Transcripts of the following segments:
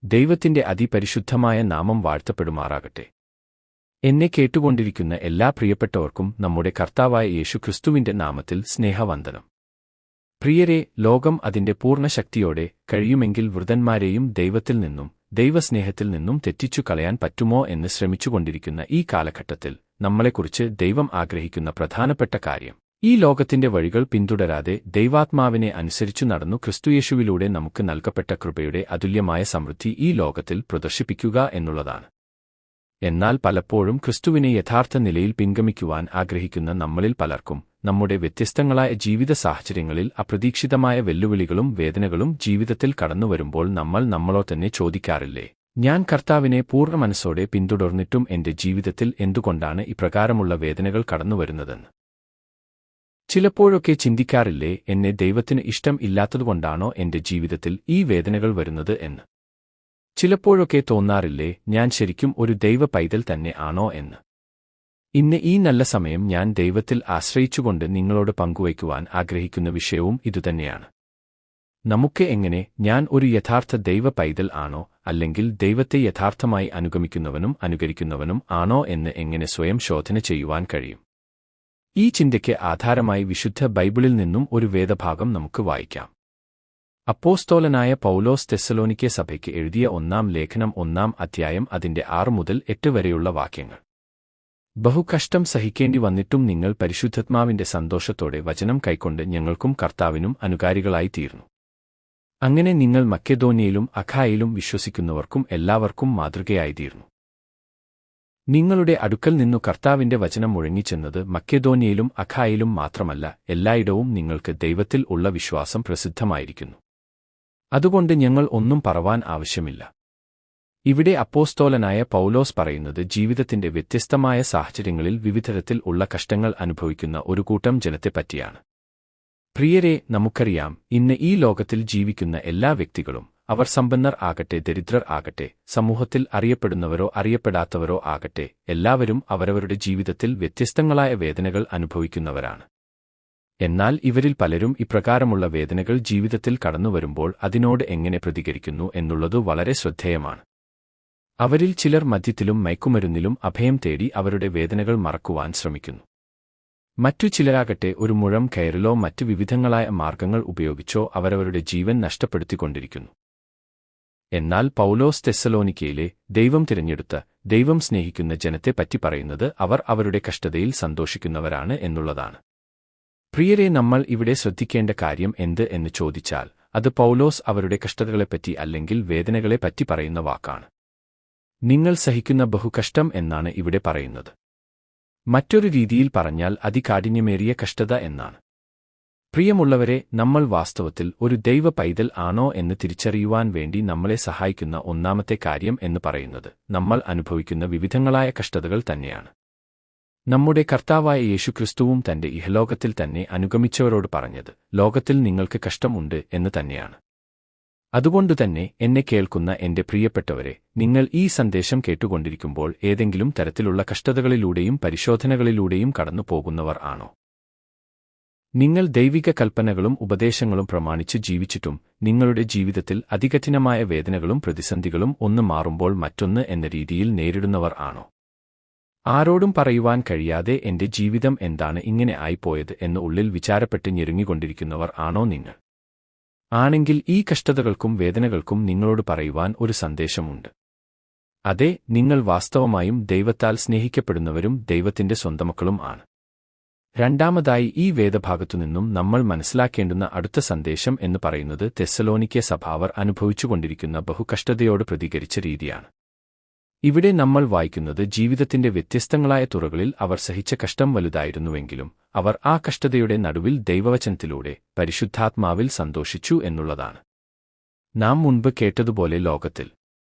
ദൈവത്തിന്റെ അതിപരിശുദ്ധമായ നാമം വാഴ്ത്തപ്പെടുമാറാകട്ടെ. എന്നെ കേട്ടുകൊണ്ടിരിക്കുന്ന എല്ലാ പ്രിയപ്പെട്ടവർക്കും നമ്മുടെ കർത്താവായ യേശുക്രിസ്തുവിന്റെ നാമത്തിൽ സ്നേഹവന്ദനം. പ്രിയരെ, ലോകം അതിന്റെ പൂർണ്ണശക്തിയോടെ കഴിയുമെങ്കിൽ വൃതന്മാരെയും ദൈവത്തിൽ നിന്നും ദൈവസ്നേഹത്തിൽ നിന്നും തെറ്റിച്ചു കളയാൻ പറ്റുമോ എന്ന് ശ്രമിച്ചുകൊണ്ടിരിക്കുന്ന ഈ കാലഘട്ടത്തിൽ നമ്മളെക്കുറിച്ച് ദൈവം ആഗ്രഹിക്കുന്ന പ്രധാനപ്പെട്ട കാര്യം ഈ ലോകത്തിന്റെ വഴികൾ പിന്തുടരാതെ ദൈവാത്മാവിനെ അനുസരിച്ചു നടന്നു ക്രിസ്തുയേശുവിലൂടെ നമുക്ക് നൽകപ്പെട്ട കൃപയുടെ അതുല്യമായ സമൃദ്ധി ഈ ലോകത്തിൽ പ്രദർശിപ്പിക്കുക എന്നുള്ളതാണ്. എന്നാൽ പലപ്പോഴും ക്രിസ്തുവിനെ യഥാർത്ഥ നിലയിൽ പിൻഗമിക്കുവാൻ ആഗ്രഹിക്കുന്ന നമ്മളിൽ പലർക്കും നമ്മുടെ വ്യത്യസ്തങ്ങളായ ജീവിത സാഹചര്യങ്ങളിൽ അപ്രതീക്ഷിതമായ വെല്ലുവിളികളും വേദനകളും ജീവിതത്തിൽ കടന്നുവരുമ്പോൾ നമ്മൾ നമ്മളോട് തന്നെ ചോദിക്കാറില്ലേ, ഞാൻ കർത്താവിനെ പൂർണ്ണ മനസ്സോടെ പിന്തുടർന്നിട്ടും എന്റെ ജീവിതത്തിൽ എന്തുകൊണ്ടാണ് ഇപ്രകാരമുള്ള വേദനകൾ കടന്നുവരുന്നതെന്ന്? ചിലപ്പോഴൊക്കെ ചിന്തിക്കാറില്ലേ, എന്നെ ദൈവത്തിന് ഇഷ്ടം ഇല്ലാത്തതുകൊണ്ടാണോ എന്റെ ജീവിതത്തിൽ ഈ വേദനകൾ വരുന്നത് എന്ന്? ചിലപ്പോഴൊക്കെ തോന്നാറില്ലേ, ഞാൻ ശരിക്കും ഒരു ദൈവ പൈതൽ തന്നെ ആണോ എന്ന്? ഇന്ന് ഈ നല്ല സമയം ഞാൻ ദൈവത്തിൽ ആശ്രയിച്ചുകൊണ്ട് നിങ്ങളോട് പങ്കുവയ്ക്കുവാൻ ആഗ്രഹിക്കുന്ന വിഷയവും ഇതുതന്നെയാണ്. നമുക്ക് എങ്ങനെ ഞാൻ ഒരു യഥാർത്ഥ ദൈവ പൈതൽ ആണോ, അല്ലെങ്കിൽ ദൈവത്തെ യഥാർത്ഥമായി അനുഗമിക്കുന്നവനും അനുകരിക്കുന്നവനും ആണോ എന്ന് എങ്ങനെ സ്വയം ശോധന ചെയ്യുവാൻ കഴിയും? ഈ ചിന്തയ്ക്ക് ആധാരമായി വിശുദ്ധ ബൈബിളിൽ നിന്നും ഒരു വേദഭാഗം നമുക്ക് വായിക്കാം. അപ്പോസ്തോലനായ പൗലോസ് തെസ്സലോനിക്കെ സഭയ്ക്ക് എഴുതിയ 1-ാം ലേഖനം 1-ാം അധ്യായം അതിന്റെ 6 മുതൽ 8 വരെയുള്ള വാക്യങ്ങൾ. ബഹുകഷ്ടം സഹിക്കേണ്ടി വന്നിട്ടും നിങ്ങൾ പരിശുദ്ധാത്മാവിന്റെ സന്തോഷത്തോടെ വചനം കൈക്കൊണ്ട് ഞങ്ങൾക്കും കർത്താവിനും അനുകാരികളായി തീർന്നു. അങ്ങനെ നിങ്ങൾ മക്കെദോന്യയിലും അഖായയിലും വിശ്വസിക്കുന്നവർക്കും എല്ലാവർക്കും മാതൃകയായിത്തീർന്നു. നിങ്ങളുടെ അടുക്കൽ നിന്നു കർത്താവിന്റെ വചനം മുഴങ്ങിച്ചെന്നത് മക്കെദോന്യയിലും അഖായയിലും മാത്രമല്ല, എല്ലായിടവും നിങ്ങൾക്ക് ദൈവത്തിൽ ഉള്ള വിശ്വാസം പ്രസിദ്ധമായിരിക്കുന്നു. അതുകൊണ്ട് ഞങ്ങൾ ഒന്നും പറവാൻ ആവശ്യമില്ല. ഇവിടെ അപ്പോസ്തോലനായ പൗലോസ് പറയുന്നത് ജീവിതത്തിന്റെ വ്യത്യസ്തമായ സാഹചര്യങ്ങളിൽ വിവിധതരത്തിൽ ഉള്ള കഷ്ടങ്ങൾ അനുഭവിക്കുന്ന ഒരു കൂട്ടം ജനത്തെപ്പറ്റിയാണ്. പ്രിയരെ, നമുക്കറിയാം, ഇന്ന് ഈ ലോകത്തിൽ ജീവിക്കുന്ന എല്ലാ വ്യക്തികളും, അവർ സമ്പന്നർ ആകട്ടെ ദരിദ്രർ ആകട്ടെ, സമൂഹത്തിൽ അറിയപ്പെടുന്നവരോ അറിയപ്പെടാത്തവരോ ആകട്ടെ, എല്ലാവരും അവരവരുടെ ജീവിതത്തിൽ വ്യത്യസ്തങ്ങളായ വേദനകൾ അനുഭവിക്കുന്നവരാണ്. എന്നാൽ ഇവരിൽ പലരും ഇപ്രകാരമുള്ള വേദനകൾ ജീവിതത്തിൽ കടന്നുവരുമ്പോൾ അതിനോട് എങ്ങനെ പ്രതികരിക്കുന്നു എന്നുള്ളതു വളരെ ശ്രദ്ധേയമാണ്. അവരിൽ ചിലർ മദ്യത്തിലും മയക്കുമരുന്നിലും അഭയം തേടി അവരുടെ വേദനകൾ മറക്കുവാൻ ശ്രമിക്കുന്നു. മറ്റു ചിലരാകട്ടെ ഒരു മുഴം കയറിലോ മറ്റു വിവിധങ്ങളായ മാർഗങ്ങൾ ഉപയോഗിച്ചോ അവരവരുടെ ജീവൻ നഷ്ടപ്പെടുത്തിക്കൊണ്ടിരിക്കുന്നു. എന്നാൽ പൗലോസ് തെസ്സലോനിക്കയിലെ ദൈവം തിരഞ്ഞെടുത്ത, ദൈവം സ്നേഹിക്കുന്ന ജനത്തെപ്പറ്റി പറയുന്നത് അവർ അവരുടെ കഷ്ടതയിൽ സന്തോഷിക്കുന്നവരാണ് എന്നുള്ളതാണ്. പ്രിയരെ, നമ്മൾ ഇവിടെ ശ്രദ്ധിക്കേണ്ട കാര്യം എന്ത് എന്ന് ചോദിച്ചാൽ, അത് പൗലോസ് അവരുടെ കഷ്ടതകളെപ്പറ്റി അല്ലെങ്കിൽ വേദനകളെപ്പറ്റി പറയുന്ന വാക്കാണ്. നിങ്ങൾ സഹിക്കുന്ന ബഹുകഷ്ടം എന്നാണ് ഇവിടെ പറയുന്നത്. മറ്റൊരു രീതിയിൽ പറഞ്ഞാൽ അതികാഠിന്യമേറിയ കഷ്ടത എന്നാണ്. പ്രിയമുള്ളവരെ, നമ്മൾ വാസ്തവത്തിൽ ഒരു ദൈവ പൈതൽ ആണോ എന്ന് തിരിച്ചറിയുവാൻ വേണ്ടി നമ്മളെ സഹായിക്കുന്ന ഒന്നാമത്തെ കാര്യം എന്ന് പറയുന്നത് നമ്മൾ അനുഭവിക്കുന്ന വിവിധങ്ങളായ കഷ്ടതകൾ തന്നെയാണ്. നമ്മുടെ കർത്താവായ യേശുക്രിസ്തുവും തന്റെ ഇഹലോകത്തിൽ തന്നെ അനുഗമിച്ചവരോട് പറഞ്ഞത് ലോകത്തിൽ നിങ്ങൾക്ക് കഷ്ടം ഉണ്ട് എന്ന് തന്നെയാണ്. അതുകൊണ്ടുതന്നെ എന്നെ കേൾക്കുന്ന എന്റെ പ്രിയപ്പെട്ടവരെ, നിങ്ങൾ ഈ സന്ദേശം കേട്ടുകൊണ്ടിരിക്കുമ്പോൾ ഏതെങ്കിലും തരത്തിലുള്ള കഷ്ടതകളിലൂടെയും പരിശോധനകളിലൂടെയും കടന്നു പോകുന്നവർ ആണോ? നിങ്ങൾ ദൈവിക കൽപ്പനകളും ഉപദേശങ്ങളും പ്രമാണിച്ച് ജീവിച്ചിട്ടും നിങ്ങളുടെ ജീവിതത്തിൽ അതികഠിനമായ വേദനകളും പ്രതിസന്ധികളും ഒന്ന് മാറുമ്പോൾ മറ്റൊന്ന് എന്ന രീതിയിൽ നേരിടുന്നവർ ആണോ? ആരോടും പറയുവാൻ കഴിയാതെ എന്റെ ജീവിതം എന്താണ് ഇങ്ങനെ ആയിപ്പോയത് എന്ന് ഉള്ളിൽ വിചാരപ്പെട്ട് ഞെരുങ്ങിക്കൊണ്ടിരിക്കുന്നവർ ആണോ നിങ്ങൾ? ആണെങ്കിൽ ഈ കഷ്ടതകൾക്കും വേദനകൾക്കും നിങ്ങളോട് പറയുവാൻ ഒരു സന്ദേശമുണ്ട്. അതെ, നിങ്ങൾ വാസ്തവമായും ദൈവത്താൽ സ്നേഹിക്കപ്പെടുന്നവരും ദൈവത്തിന്റെ സ്വന്തമക്കളും ആണ്. രണ്ടാമതായി, ഈ വേദഭാഗത്തുനിന്നും നമ്മൾ മനസ്സിലാക്കേണ്ടുന്ന അടുത്ത സന്ദേശം എന്ന് പറയുന്നത് തെസ്സലോനിക്കെ സഭ അവർ അനുഭവിച്ചുകൊണ്ടിരിക്കുന്ന ബഹുകഷ്ടതയോട് പ്രതികരിച്ച രീതിയാണ്. ഇവിടെ നമ്മൾ വായിക്കുന്നത് ജീവിതത്തിന്റെ വ്യത്യസ്തങ്ങളായ തുറകളിൽ അവർ സഹിച്ച കഷ്ടം വലുതായിരുന്നുവെങ്കിലും അവർ ആ കഷ്ടതയുടെ നടുവിൽ ദൈവവചനത്തിലൂടെ പരിശുദ്ധാത്മാവിൽ സന്തോഷിച്ചു എന്നുള്ളതാണ്. നാം മുൻപ് കേട്ടതുപോലെ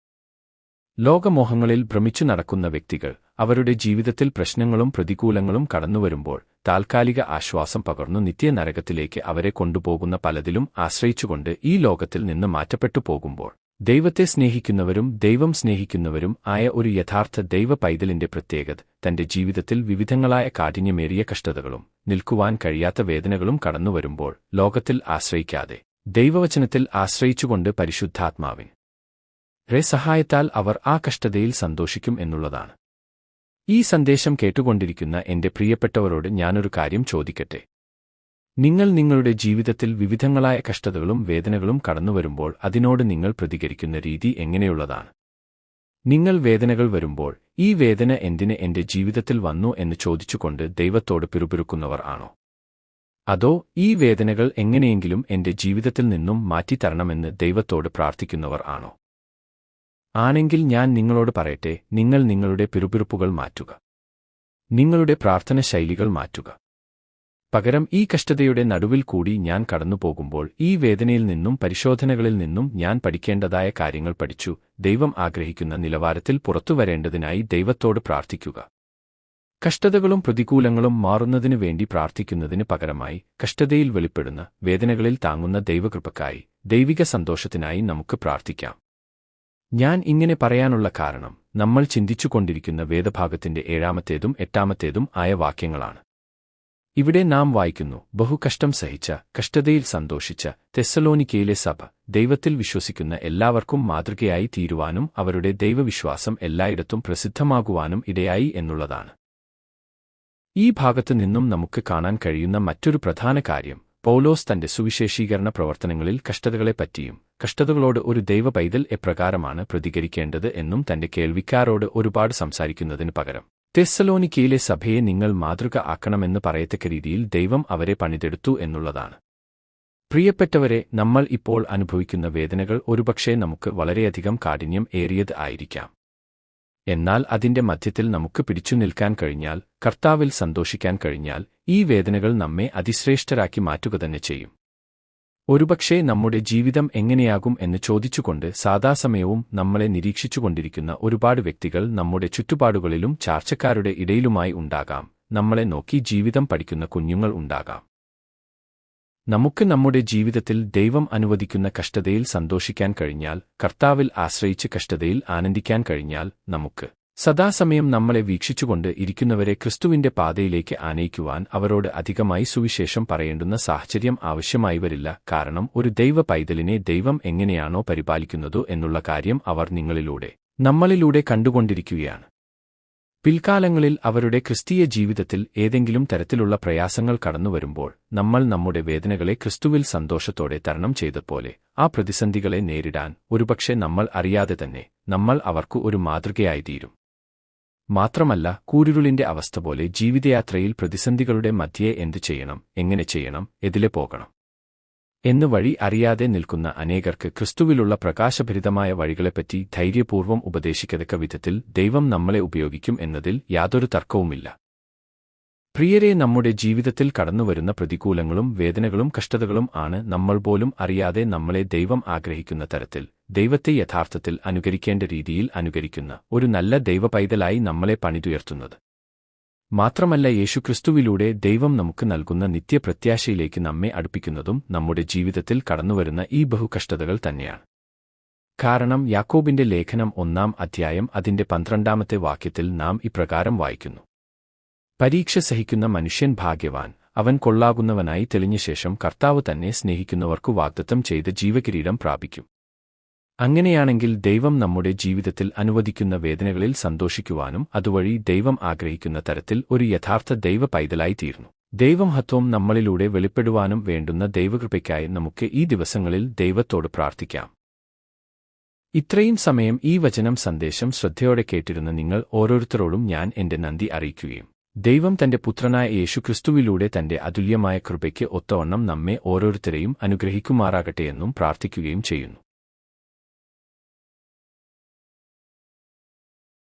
ലോകമോഹങ്ങളിൽ ഭ്രമിച്ചു നടക്കുന്ന വ്യക്തികൾ അവരുടെ ജീവിതത്തിൽ പ്രശ്നങ്ങളും പ്രതികൂലങ്ങളും കടന്നുവരുമ്പോൾ താൽക്കാലിക ആശ്വാസം പകർന്നു നിത്യനരകത്തിലേക്ക് അവരെ കൊണ്ടുപോകുന്ന പലതിലും ആശ്രയിച്ചുകൊണ്ട് ഈ ലോകത്തിൽ നിന്ന് മാറ്റപ്പെട്ടു പോകുമ്പോൾ ദൈവത്തെ സ്നേഹിക്കുന്നവരും ദൈവം സ്നേഹിക്കുന്നവരും ആയ ഒരു യഥാർത്ഥ ദൈവ പൈതലിന്റെ പ്രത്യേകത തന്റെ ജീവിതത്തിൽ വിവിധങ്ങളായ കാഠിന്യമേറിയ കഷ്ടതകളും നിൽക്കുവാൻ കഴിയാത്ത വേദനകളും കടന്നുവരുമ്പോൾ ലോകത്തിൽ ആശ്രയിക്കാതെ ദൈവവചനത്തിൽ ആശ്രയിച്ചുകൊണ്ട് പരിശുദ്ധാത്മാവിൻ സഹായത്താൽ അവർ ആ കഷ്ടതയിൽ സന്തോഷിക്കും എന്നുള്ളതാണ്. ഈ സന്ദേശം കേട്ടുകൊണ്ടിരിക്കുന്ന എന്റെ പ്രിയപ്പെട്ടവരോട് ഞാനൊരു കാര്യം ചോദിക്കട്ടെ. നിങ്ങൾ നിങ്ങളുടെ ജീവിതത്തിൽ വിവിധങ്ങളായ കഷ്ടതകളും വേദനകളും കടന്നുവരുമ്പോൾ അതിനോട് നിങ്ങൾ പ്രതികരിക്കുന്ന രീതി എങ്ങനെയുള്ളതാണ്? നിങ്ങൾ വേദനകൾ വരുമ്പോൾ ഈ വേദന എന്തിന് എന്റെ ജീവിതത്തിൽ വന്നു എന്ന് ചോദിച്ചുകൊണ്ട് ദൈവത്തോട് പിറുപിറുക്കുന്നവർ ആണോ? അതോ ഈ വേദനകൾ എങ്ങനെയെങ്കിലും എന്റെ ജീവിതത്തിൽ നിന്നും മാറ്റിത്തരണമെന്ന് ദൈവത്തോട് പ്രാർത്ഥിക്കുന്നവർ ആണോ? ആണെങ്കിൽ ഞാൻ നിങ്ങളോട് പറയട്ടെ, നിങ്ങൾ നിങ്ങളുടെ പിറുപിറുപ്പുകൾ മാറ്റുക. നിങ്ങളുടെ പ്രാർത്ഥന ശൈലികൾ മാറ്റുക. പകരം ഈ കഷ്ടതയുടെ നടുവിൽ കൂടി ഞാൻ കടന്നുപോകുമ്പോൾ ഈ വേദനയിൽ നിന്നും പരിശോധനകളിൽ നിന്നും ഞാൻ പഠിക്കേണ്ടതായ കാര്യങ്ങൾ പഠിച്ചു ദൈവം ആഗ്രഹിക്കുന്ന നിലവാരത്തിൽ പുറത്തുവരേണ്ടതിനായി ദൈവത്തോട് പ്രാർത്ഥിക്കുക. കഷ്ടതകളും പ്രതികൂലങ്ങളും മാറുന്നതിനു വേണ്ടി പ്രാർത്ഥിക്കുന്നതിന് പകരമായി കഷ്ടതയിൽ വെളിപ്പെടുന്ന വേദനകളിൽ താങ്ങുന്ന ദൈവകൃപയ്ക്കായി, ദൈവിക സന്തോഷത്തിനായി നമുക്ക് പ്രാർത്ഥിക്കാം. ഞാൻ ഇങ്ങനെ പറയാനുള്ള കാരണം നമ്മൾ ചിന്തിച്ചുകൊണ്ടിരിക്കുന്ന വേദഭാഗത്തിന്റെ 7-ാമത്തേതും 8-ാമത്തേതും ആയ വാക്യങ്ങളാണ്. ഇവിടെ നാം വായിക്കുന്നു, ബഹുകഷ്ടം സഹിച്ച, കഷ്ടതയിൽ സന്തോഷിച്ച തെസ്സലോനിക്കയിലെ സഭ ദൈവത്തിൽ വിശ്വസിക്കുന്ന എല്ലാവർക്കും മാതൃകയായി തീരുവാനും അവരുടെ ദൈവവിശ്വാസം എല്ലായിടത്തും പ്രസിദ്ധമാകുവാനും ഇടയായി എന്നുള്ളതാണ്. ഈ ഭാഗത്തു നിന്നും നമുക്ക് കാണാൻ കഴിയുന്ന മറ്റൊരു പ്രധാന കാര്യം, പൗലോസ് തന്റെ സുവിശേഷീകരണ പ്രവർത്തനങ്ങളിൽ കഷ്ടതകളെപ്പറ്റിയും കഷ്ടതകളോട് ഒരു ദൈവ പൈതൽ എപ്രകാരമാണ് പ്രതികരിക്കേണ്ടത് എന്നും തന്റെ കേൾവിക്കാരോട് ഒരുപാട് സംസാരിക്കുന്നതിന് പകരം തെസ്സലോനിക്കയിലെ സഭയെ നിങ്ങൾ മാതൃക ആക്കണമെന്ന് പറയത്തക്ക രീതിയിൽ ദൈവം അവരെ പണിതെടുത്തു എന്നുള്ളതാണ്. പ്രിയപ്പെട്ടവരെ, നമ്മൾ ഇപ്പോൾ അനുഭവിക്കുന്ന വേദനകൾ ഒരുപക്ഷേ നമുക്ക് വളരെയധികം കാഠിന്യം ഏറിയത് ആയിരിക്കാം. എന്നാൽ അതിന്റെ മധ്യത്തിൽ നമുക്ക് പിടിച്ചു നിൽക്കാൻ കഴിഞ്ഞാൽ, കർത്താവിൽ സന്തോഷിക്കാൻ കഴിഞ്ഞാൽ, ഈ വേദനകൾ നമ്മെ അതിശ്രേഷ്ഠരാക്കി മാറ്റുക തന്നെ ചെയ്യും. ഒരുപക്ഷേ നമ്മുടെ ജീവിതം എങ്ങനെയാകും എന്ന് ചോദിച്ചുകൊണ്ട് സദാസമയവും നമ്മളെ നിരീക്ഷിച്ചുകൊണ്ടിരിക്കുന്ന ഒരുപാട് വ്യക്തികൾ നമ്മുടെ ചുറ്റുപാടുകളിലും ചാർച്ചക്കാരുടെ ഇടയിലുമായി ഉണ്ടാകാം. നമ്മളെ നോക്കി ജീവിതം പഠിക്കുന്ന കുഞ്ഞുങ്ങൾ ഉണ്ടാകാം. നമുക്ക് നമ്മുടെ ജീവിതത്തിൽ ദൈവം അനുവദിക്കുന്ന കഷ്ടതയിൽ സന്തോഷിക്കാൻ കഴിഞ്ഞാൽ, കർത്താവിൽ ആശ്രയിച്ച് കഷ്ടതയിൽ ആനന്ദിക്കാൻ കഴിഞ്ഞാൽ, നമുക്ക് സദാസമയം നമ്മളെ വീക്ഷിച്ചുകൊണ്ട് ഇരിക്കുന്നവരെ ക്രിസ്തുവിന്റെ പാതയിലേക്ക് ആനയിക്കുവാൻ അവരോട് അധികമായി സുവിശേഷം പറയേണ്ടുന്ന സാഹചര്യം ആവശ്യമായി വരില്ല. കാരണം ഒരു ദൈവ പൈതലിനെ ദൈവം എങ്ങനെയാണോ പരിപാലിക്കുന്നതു എന്നുള്ള കാര്യം അവർ നമ്മളിലൂടെ കണ്ടുകൊണ്ടിരിക്കുകയാണ്. പിൽക്കാലങ്ങളിൽ അവരുടെ ക്രിസ്തീയ ജീവിതത്തിൽ ഏതെങ്കിലും തരത്തിലുള്ള പ്രയാസങ്ങൾ കടന്നുവരുമ്പോൾ നമ്മൾ നമ്മുടെ വേദനകളെ ക്രിസ്തുവിൽ സന്തോഷത്തോടെ തരണം ചെയ്തപോലെ ആ പ്രതിസന്ധികളെ നേരിടാൻ ഒരുപക്ഷെ നമ്മൾ അറിയാതെ തന്നെ നമ്മൾ അവർക്ക് ഒരു മാതൃകയായിത്തീരും. മാത്രമല്ല, കൂരിരുളിന്റെ അവസ്ഥ പോലെ ജീവിതയാത്രയിൽ പ്രതിസന്ധികളുടെ മധ്യേ എന്തു ചെയ്യണം, എങ്ങനെ ചെയ്യണം, എതിലെ പോകണം എന്ന് വഴി അറിയാതെ നിൽക്കുന്ന അനേകർക്ക് ക്രിസ്തുവിലുള്ള പ്രകാശഭരിതമായ വഴികളെപ്പറ്റി ധൈര്യപൂർവ്വം ഉപദേശിക്കത്തക്ക വിധത്തിൽ ദൈവം നമ്മളെ ഉപയോഗിക്കും എന്നതിൽ യാതൊരു തർക്കവുമില്ല. പ്രിയരെ, നമ്മുടെ ജീവിതത്തിൽ കടന്നുവരുന്ന പ്രതികൂലങ്ങളും വേദനകളും കഷ്ടതകളും ആണ് നമ്മൾ പോലും അറിയാതെ നമ്മളെ ദൈവം ആഗ്രഹിക്കുന്ന തരത്തിൽ, ദൈവത്തെ യഥാർത്ഥത്തിൽ അനുകരിക്കേണ്ട രീതിയിൽ അനുകരിക്കുന്ന ഒരു നല്ല ദൈവപൈതലായി നമ്മളെ പണിതുയർത്തുന്നത്. മാത്രമല്ല, യേശുക്രിസ്തുവിലൂടെ ദൈവം നമുക്ക് നൽകുന്ന നിത്യപ്രത്യാശയിലേക്ക് നമ്മെ അടുപ്പിക്കുന്നതും നമ്മുടെ ജീവിതത്തിൽ കടന്നുവരുന്ന ഈ ബഹുകഷ്ടതകൾ തന്നെയാണ്. കാരണം യാക്കോബിന്റെ ലേഖനം 1-ാം അധ്യായം അതിന്റെ 12-ാമത്തെ വാക്യത്തിൽ നാം ഇപ്രകാരം വായിക്കുന്നു: പരീക്ഷ സഹിക്കുന്ന മനുഷ്യൻ ഭാഗ്യവാൻ, അവൻ കൊള്ളാകുന്നവനായി തെളിഞ്ഞ ശേഷം കർത്താവ് തന്നെ സ്നേഹിക്കുന്നവർക്കു വാഗ്ദത്തം ചെയ്ത ജീവകിരീടം പ്രാപിക്കും. അങ്ങനെയാണെങ്കിൽ ദൈവം നമ്മുടെ ജീവിതത്തിൽ അനുവദിക്കുന്ന വേദനകളിൽ സന്തോഷിക്കുവാനും അതുവഴി ദൈവം ആഗ്രഹിക്കുന്ന തരത്തിൽ ഒരു യഥാർത്ഥ ദൈവ പൈതലായി തീർന്നു. ദൈവമഹത്വം നമ്മളിലൂടെ വെളിപ്പെടുവാനും വേണ്ടുന്ന ദൈവകൃപയ്ക്കായി നമുക്ക് ഈ ദിവസങ്ങളിൽ ദൈവത്തോട് പ്രാർത്ഥിക്കാം. ഇത്രയും സമയം ഈ വചനം സന്ദേശം ശ്രദ്ധയോടെ കേട്ടിരുന്ന നിങ്ങൾ ഓരോരുത്തരോടും ഞാൻ എന്റെ നന്ദി അറിയിക്കുകയും ദൈവം തന്റെ പുത്രനായ യേശുക്രിസ്തുവിലൂടെ തന്റെ അതുല്യമായ കൃപയ്ക്ക് ഒത്തവണ്ണം നമ്മെ ഓരോരുത്തരെയും അനുഗ്രഹിക്കുമാറാകട്ടെയെന്നും പ്രാർത്ഥിക്കുകയും ചെയ്യുന്നു.